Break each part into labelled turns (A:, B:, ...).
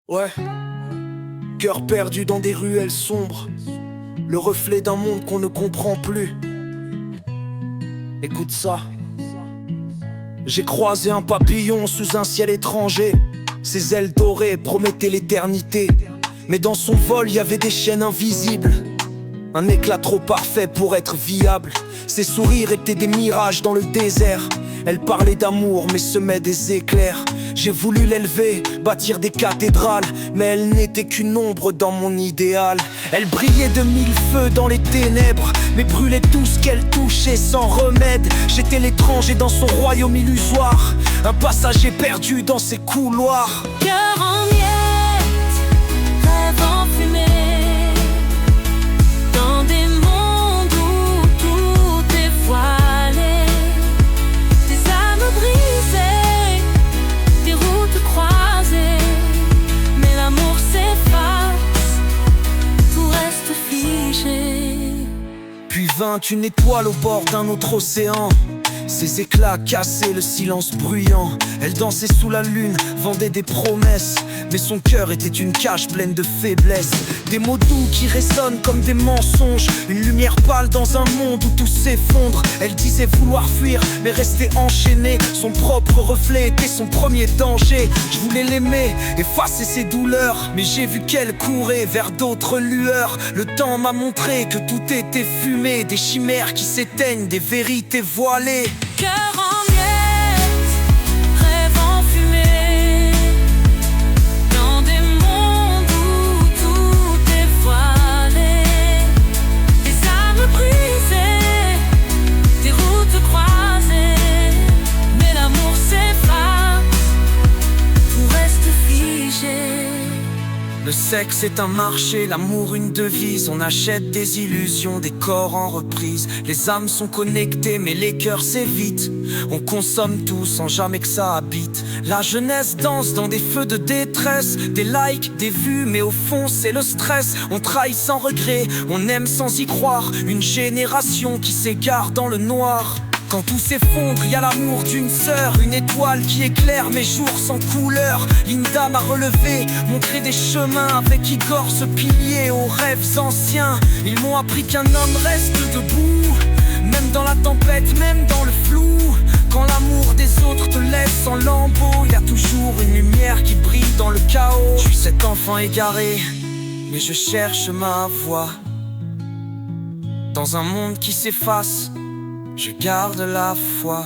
A: Ouais, cœur perdu dans des ruelles sombres, le reflet d'un monde qu'on ne comprend plus. Écoute ça. J'ai croisé un papillon sous un ciel étranger. Ses ailes dorées promettaient l'éternité, mais dans son vol y avait des chaînes invisibles. Un éclat trop parfait pour être viable. Ses sourires étaient des mirages dans le désert. Elle parlait d'amour mais semait des éclairs. J'ai voulu l'élever, bâtir des cathédrales, mais elle n'était qu'une ombre dans mon idéal. Elle brillait de mille feux dans les ténèbres, mais brûlait tout ce qu'elle touchait sans remède. J'étais l'étranger dans son royaume illusoire, un passager perdu dans ses couloirs.
B: Cœur en miettes, rêve enfumé, dans des mondes où tout est voilé. Des âmes brisées, des routes croisées, mais l'amour s'efface, tout reste figé.
A: Puis vint une étoile au bord d'un autre océan. Ses éclats cassaient le silence bruyant. Elle dansait sous la lune, vendait des promesses, mais son cœur était une cage pleine de faiblesse. Des mots doux qui résonnent comme des mensonges, une lumière pâle dans un monde où tout s'effondre. Elle disait vouloir fuir, mais restait enchaînée. Son propre reflet était son premier danger. Je voulais l'aimer, effacer ses douleurs, mais j'ai vu qu'elle courait vers d'autres lueurs. Le temps m'a montré que tout était fumé, des chimères qui s'éteignent, des vérités voilées.
B: Cœur en miettes, rêve enfumé, dans des mondes où tout est voilé. Des âmes brisées, des routes croisées, mais l'amour s'efface, tout reste figé.
A: Le sexe est un marché, l'amour une devise. On achète des illusions, des corps en reprise. Les âmes sont connectées mais les cœurs s'évitent. On consomme tout sans jamais que ça habite. La jeunesse danse dans des feux de détresse. Des likes, des vues, mais au fond c'est le stress. On trahit sans regret, on aime sans y croire. Une génération qui s'égare dans le noir. Quand tout s'effondre, y a l'amour d'une sœur, une étoile qui éclaire mes jours sans couleur. Linda m'a relevé, montré des chemins avec Igor, ce pilier aux rêves anciens. Ils m'ont appris qu'un homme reste debout, même dans la tempête, même dans le flou. Quand l'amour des autres te laisse en lambeaux, y a toujours une lumière qui brille dans le chaos. Je suis cet enfant égaré, mais je cherche ma voie. Dans un monde qui s'efface, je garde la foi.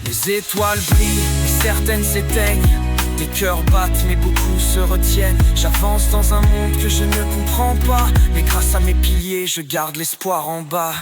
A: Les étoiles brillent, mais certaines s'éteignent. Les cœurs battent, mais beaucoup se retiennent. J'avance dans un monde que je ne comprends pas, mais grâce à mes piliers, je garde l'espoir en bas.